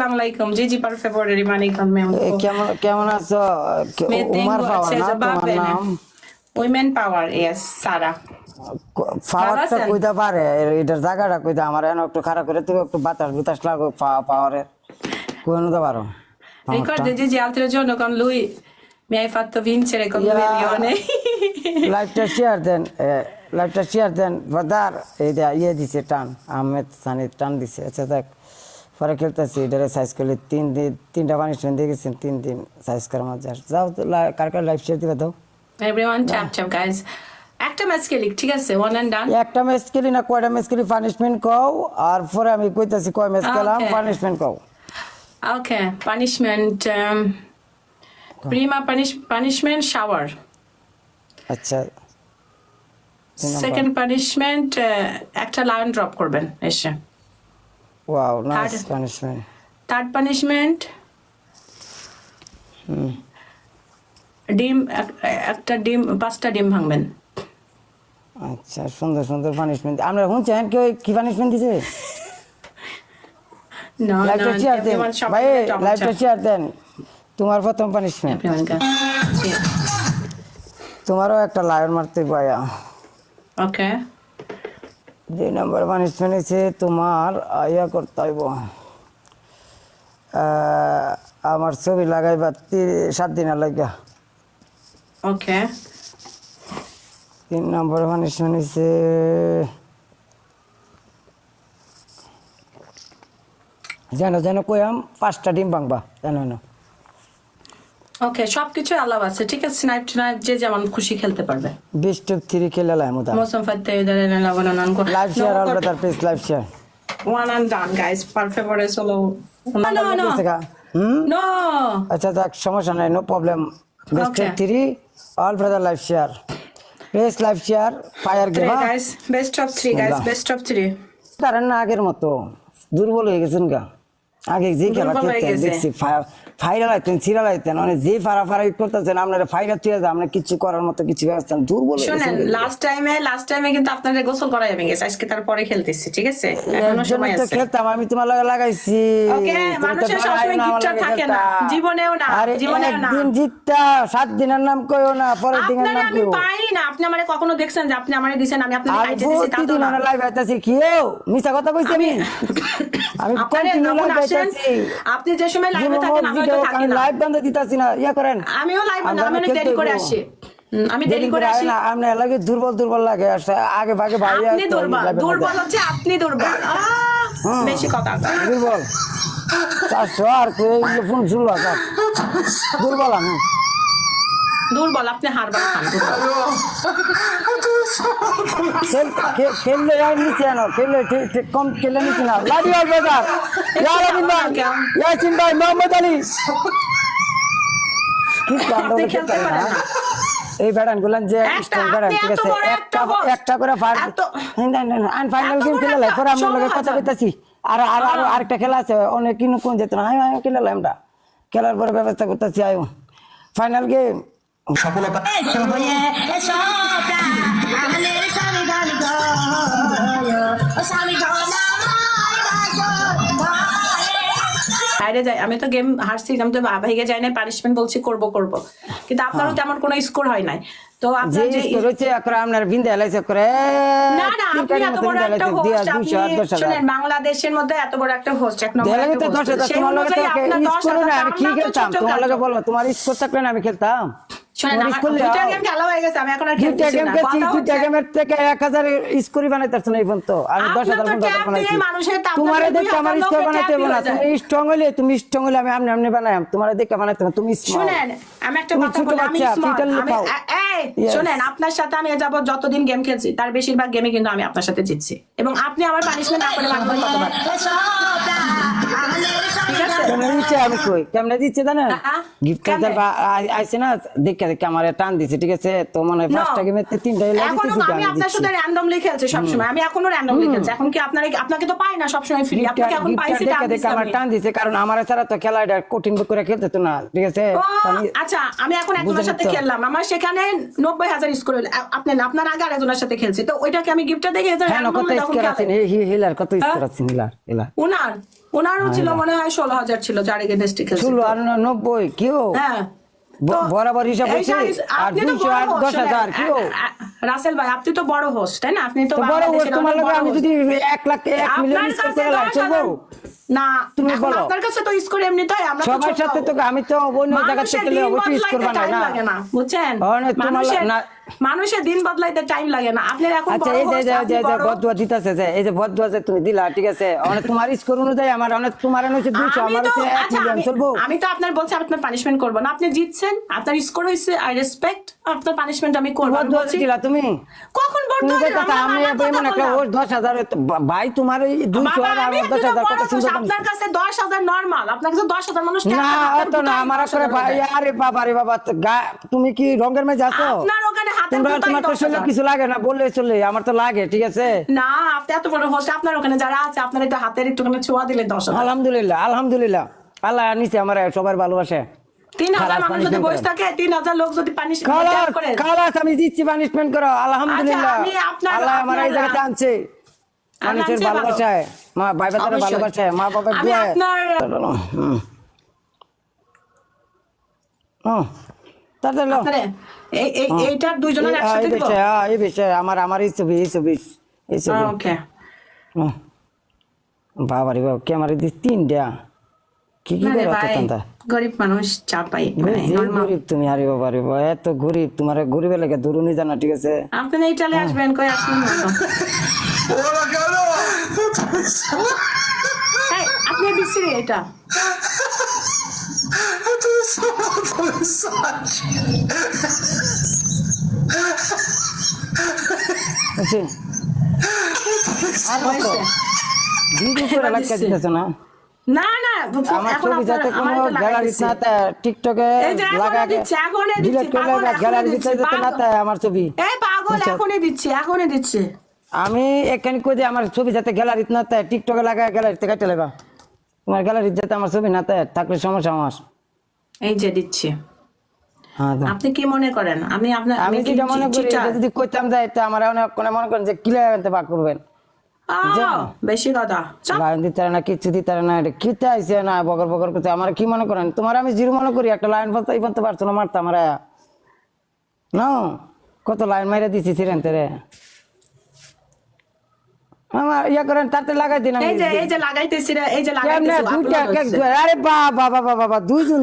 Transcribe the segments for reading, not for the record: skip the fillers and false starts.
अस्सलाम वालेकुम जी जी पर फेब्रुआरी माने कम में उनको কেমন আছো मैं উমার tengo পাওয়ার না acceso তোমার bene নাম women power yes Sara পাওয়ারটা আছেন? কইতে পারে এটার জায়গাটা কইতে আমার এনে একটু খারাপ করে তুমি একটু বাতাস বুতাস লাগো পাওয়ারে কই নিতে পারো ricordi Gigi l'altro giorno con lui mi hai fatto vincere con 2 milioni লাইভটা শেয়ার দেন বাদার এইটা ইয়ে দিছে টান আহমেদ সানি টান দিছে আচ্ছা দেখ পরে খেলতেছি এটারে সাইজ করলে 3টা পানিশমেন্ট দিয়ে গেছেন 3 দিন সাইজ করার মধ্যে যাও কার লাইভ শেয়ার দিবে দাও everyone tap guys একটা ম্যাচ খেলি ঠিক আছে one and done একটা ম্যাচ খেলি না কয়টা ম্যাচ খেলি পানিশমেন্ট কও আর পরে আমি কইতাছি কয় ম্যাচ খেলাম পানিশমেন্ট কও okay punishment prima punishment shower আচ্ছা second punishment একটা লায়ন ড্রপ করবেন এসে wow nice punishment third punishment ডিম একটা ডিম 5টা ডিম ভাঙবেন আচ্ছা সুন্দর সুন্দর পানিশমেন্ট আমরা শুনছেন কি পানিশমেন্ট দিছে না লাইভটা শেয়ার দেন ভাই লাইভটা শেয়ার দেন তোমার প্রথম পানিশমেন্ট তোমারও একটা লায়ন মারতে পায়া ওকে 2 নম্বর পানিশমেন্ট আছে তোমার আয়া করতে হইব আমার ছবি লাগাইবা 7 দিন লাগা ওকে 3 নম্বর পানিশমেন্ট আছে যেন কইয়াম 5টা ডিম ভাঙবা জানো না ওকে সবকিছু আলাদা আছে ঠিক আছে স্নাইপ যে যেমন খুশি খেলতে পারবে বেস্ট অফ 3 খেলা লাই মুদা মৌসুম ফাতে ইদারে না বানান কো live share all better please live share one and done guys per favor solo no আচ্ছা দেখ সমস্যা নাই no problem best of 3 all brother live share please live share fire game guys best of 3 guys best of 3 কারণ না আগের মতো দুর্বল হয়ে গেছেন গা আগে যে খেলা খেলতেন দেখছি ফাইনাল আইতেন সিরিয়াল আইতেন মানে যে ফারাফারি করতেছেন আপনারা ফাইনাল তুই আমরা কিছু করার মতো কিছু ব্যবস্থা দুর্বল হয়ে শুনেন লাস্ট টাইমে কিন্তু আপনাদের গোসল করাই আমি গেছে আজকে তারপরে খেলতেছি ঠিক আছে এখনো সময় আছে খেলতাম আমি তোমার লাগা লাগাইছি ওকে মানুষের সবসময় গিফট থাকে না জীবনেও না জীবনেও না দিন জিততা 7 দিনের নাম কইও না পরের দিনের নাম আমি কইও পাই না আপনি আমারে কখনো দেখছেন যে আপনি আমারে দিবেন আমি আপনাকে খাইতে দিছি তা তো না আমি লাইভ আইতাছি কিও মিছা কথা কইছি আমি কন্টিনিউ লাইভ আইতাছি আপনি যে সময় লাইভে থাকেন আমি তো থাকি না লাইভ বন্ধ দিতাছি না ইয়া করেন আমিও লাইভ বন্ধ আমি দেরি করে আসি আমি দেরি করে আসি না আপনি লাগে দুর্বল লাগে আগে ভাগে ভাইয়া আপনি দুর্বল হচ্ছে আপনি দুর্বল বেশি কথা দুর্বল আর কই ফোন শুনলো দুর্বল আমি দুর্বল আপনি হারবার খান খেললে নিচে আনো খেললে কম খেললে নিচে না লাডি আর বেজার ইয়াসিন ভাই মোহাম্মদ আলী আপনি খেলতে পারেন না এই ব্যাটান গুলান যে স্ট্রং ব্যাটান ঠিক আছে একটা করে ফাইনাল গেম খেলে লাই পরে আমরা লগে কথা কইতাছি আর আরেকটা খেলা আছে অনেক কিনো কোন যেত না আয় খেলে লাই আমরা খেলার পরে ব্যবস্থা করতেছি আয় ফাইনাল গেম সফলতা বাইরে যাই আমি তো গেম হারছি আমি তো ভাইগে যাই না পানিশমেন্ট বলছি করব কিন্তু আপনারও তেমন কোনো স্কোর হয় নাই তো আপনার যে রয়েছে আপনার বিন্দা এলাইছে করে না আপনি এত বড় একটা হোস্ট আপনি শুনেন বাংলাদেশের মধ্যে এত বড় একটা হোস্ট এক নম্বর তোমার লগে কি খেলতাম তোমার লগে বলবো তোমার স্কোর থাকলে না আমি খেলতাম শুনেন দুইটা গেম খেলা হয়ে গেছে আমি এখন আর খেলতেছি না দুইটা গেমের থেকে 1000 স্কোরই বানাইতাছ না এই পর্যন্ত আমি 10000 বানাইছি তোমারে দেখে আমার স্কোর বানাইতে হবে না তুমি স্ট্রং হলে আমি আমনে বানাইম তোমারে দেখে বানাইতে না তুমি শুনেন আমি একটা কথা বলি আমি শুনেন আপনার সাথে আমি যাবত যতদিন গেম খেলছি তার বেশিরভাগ গেমে কিন্তু আমি আপনার সাথে জিতছি এবং আপনি আমার পানিশমেন্ট না করে মারবেন কতবার ঠিক আছে আমি কই কেমনে দিচ্ছে জানেন গিফট কার্ড আইছে না দেখে আমার টান দিছে ঠিক আছে তো মনে হয় ফার্স্ট গেমে 3টা লাইভ দিতেছি আমি আপনার সাথে র্যান্ডমলি খেলছি সব সময় আমি এখনো র্যান্ডমলি খেলছি এখন কি আপনাকে তো পাই না সব সময় ফ্রি আপনাকে এখন পাইছি দেখে আমার টান দিছে কারণ আমার ছাড়া তো খেলাটা কঠিন করে খেলতে তো না ঠিক আছে আচ্ছা আমি এখন একজনের সাথে খেললাম আমার সেখানে 90000 স্কোর হলো আপনার আগে আরেকজনের সাথে খেলছি তো ওইটাকে আমি গিফটটা দেখে কত স্কোর আছে হিলার কত স্কোর আছে হিলার উনার ওনারও ছিল মনে হয় 16,000 ছিল যার এগেনস্টে খেলছে। 16 আর 90 কিও হ্যাঁ তো বরাবর হিসাব এই হচ্ছে। যে আর আপনি তো 200 বড় আর host, 10,000 কিও রাসেল ভাই আপনি তো বড় হোস্ট তাই না? আপনি তো তো বড় বাংলাদেশের তোমার অনেক লগে বড় আমি host। যদি 1 লাখ 1 মিলিয়ন আপনার স্কোর কাছে করে লাইভ চলবো 10,000 না, তুমি এখন বলো। আপনার কাছে তো স্কোর এমনিতেই আমরা তো সবার ছোট। সাথে তো আমি তো অন্য জায়গা মানুষের থেকে দিন অবশ্যই স্কোর বদলাইতে বানাই time না। লাগে না, বুঝছেন? অনেক তোমার মানুষের দিন বদলাইতে টাইম লাগে না। আপনি এখন আচ্ছা বড় এই যে host, আপনি বড়। বদুয়া দিতেছে যে এই যে বদুয়া যে তুমি দিলা ঠিক আছে অনেক তোমার স্কোর অনুযায়ী আমার অনেক তোমার হচ্ছে 200 আমি আমার তো হচ্ছে 1 আচ্ছা, মিলিয়ন চলবো। আমি তো আপনার বলছি আপনার পানিশমেন্ট করবো না। আপনি জিতছেন, আপনার স্কোর হয়েছে, আই রেসপেক্ট আপনার পানিশমেন্ট আমি করবো। আমি বদুয়া বলছি, দিলা তুমি কখন তুমি বদলালেন? কথা আমরা আমি বাবার এমন কথা একটা বললাম। ওর 10,000 ভাই তোমার এই 200 বাবা, আর আমি আমার একটু তো 10,000 বড় কত host, সুন্দর আপনার কাছে 10,000 নরমাল, আপনার কাছে 10,000 মানুষ না অত না আমার করে ভাই আরে বাবা রে বাবা তুমি কি রঙের মেয়ে যাচ্ছ? আপনার ওখানে হাতের তোমরা কোথায় তোমার তো শরীরে 10,000? কিছু লাগে না বললে চলে আমার তো লাগে ঠিক আছে। না আপনি এত বড় হোস্ট, আপনার ওখানে যারা আছে আপনার একটু হাতের একটুখানি ছোঁয়া দিলে 10,000। আলহামদুলিল্লাহ আলহামদুলিল্লাহ আল্লাহ নিচে আমার সবার ভালোবাসে। 3,000 মানুষ যদি punishment বসে করেন। থাকে, 3,000 লোক যদি খালাস করে, খালাস আমি দিচ্ছি পানিশমেন্ট করো আলহামদুলিল্লাহ। আচ্ছা, আমি আপনার- আল্লাহ আমার এই জায়গাতে আনছে মানুষের আনছে ভালো। ভালোবাসায় মা ভাই বাচ্চারা অবশ্যই। ভালোবাসায় মা বাবার আমি দোয়ায় তাড়াতাড়ি লো। আপনারে এইটার দুইজনের একসাথে এই দিব। বিষয়ে এই বিষয়ে আমার এই ছবি ওকে বাবা রে বাবা ক্যামেরা দিয়ে 3টা কি কি আরে করে ভাই, অতটা গরিব মানুষ চাপাই গরিব তুমি আরে বাবা রে বাবা এত গরিব তোমার গরিবের লেগে দূরনি জানা ঠিক আছে। আপনি এই চালে আসবেন কই আসবেন না তো। এই, আপনি বিশ্রী এটা বুঝছি? আর কত? হয়েছে। ভিডিও করে লাগতে দিতেছে না না না আমার এখন ছবি যাতে কোনো আমার তো গ্যালারি লাগাইতেছি। না তাই টিকটকে এই যে এখনই লাগায় দিচ্ছি, এখনই দিচ্ছি, ডিলিট করে পাগল, এখনই গ্যালারি দিচ্ছি, দিতে যেতে না পাগল। তাই আমার ছবি এই পাগল, আচ্ছা। এখনই দিচ্ছি। আমি এখানে কই যে আমার ছবি যাতে গ্যালারি না তাই টিকটকে লাগায় গ্যালারিতে কাটে লেবা তোমার গ্যালারি যাতে আমার ছবি না তাই থাকলে সমস্যা আমার। এই যে দিচ্ছি। হ্যাঁ তো। আপনি কি মনে করেন আমি আপনার আমি কি যেটা মনে করি চিটার? এটা যদি করতাম যাই তা আমার অনেক কোনো মনে করেন যে কিলে আনতে পাক করবেন বেশি কথা চাপ। লাইন দিতে না কিছু দিতে না এটা কিতে আইছে না বগর বগর করতে আমার কি মনে করেন তোমার আমি জিরো মনে করি একটা লাইন বলতে এই বলতে পারছো না মারতাম আমরা না কত লাইন মাইরা দিছি সিরেন্তে রে আমার ইয়া করেন তাতে লাগাই দিন আমি এই যে লাগাইতেছি রে, এই যে কেমনে লাগাইতেছি দুইটা upload কেক হচ্ছে। আরে বাবা বাবা বাবা দুইজন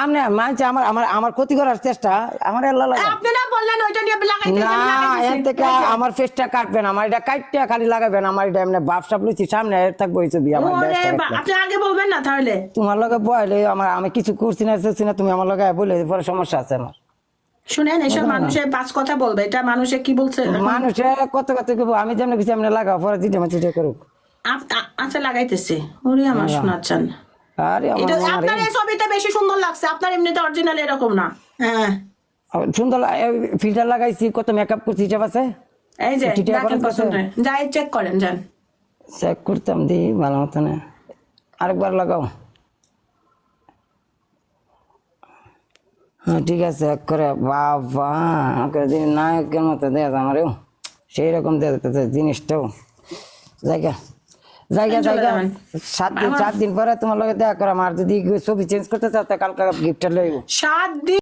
আমনে মানছে আমার আমার আমার ক্ষতি করার চেষ্টা আমার আল্লাহ লাগে আপনি না বললেন ওইটা নিয়ে লাগাইতেছি, না আমি লাগাইতেছি। এর থেকে আমার ফেসটা কাটবেন আমার এটা কাটটা খালি লাগাবেন আমার এটা এমনি বাপ সাপ লুচি সামনে থাকবো এই ছবি আমার ওরে ড্রেসটা বা- আপনি আগে বলবেন না তাহলে। তোমার লগে বয়লে আমার আমি কিছু করছি না তুমি আমার লগে বলে পরে সমস্যা আছে আমার শুনেন এসব মানুষের পাঁচ কথা বলবে, এটা মানুষে কি বলছে মানুষে কত কত করবো আমি যেমন কিছু এমনি লাগাও পরে চিঠে করুক আচ্ছা লাগাইতেছি। ওরে আমার শোনাচ্ছেন, আরে আমার এটা মনে আপনার এই ছবিতে বেশি সুন্দর লাগছে, আপনার এমনিতে অরিজিনাল এরকম না। হ্যাঁ সুন্দর ফিল্টার লাগাইছি কত মেকআপ করছি হিসাব আছে এই যে চিঠি দেখেন করেন পছন্দ হয়। যাই চেক করেন যান। চেক করতাম দি ভালো মতো না আরেকবার লাগাও হ্যাঁ ঠিক আছে এক করে বাবা নায়কের মতো দেয়া আমারও সেই রকম দেয়া যেতেছে জিনিসটাও জায়গা জায়গা চলে জায়গা যাবেন। 7 দিন পরে তোমার লগে দেখা করাম আর যদি ছবি চেঞ্জ করতে চাও তা কালকে গিফটটা লইব 7 দিন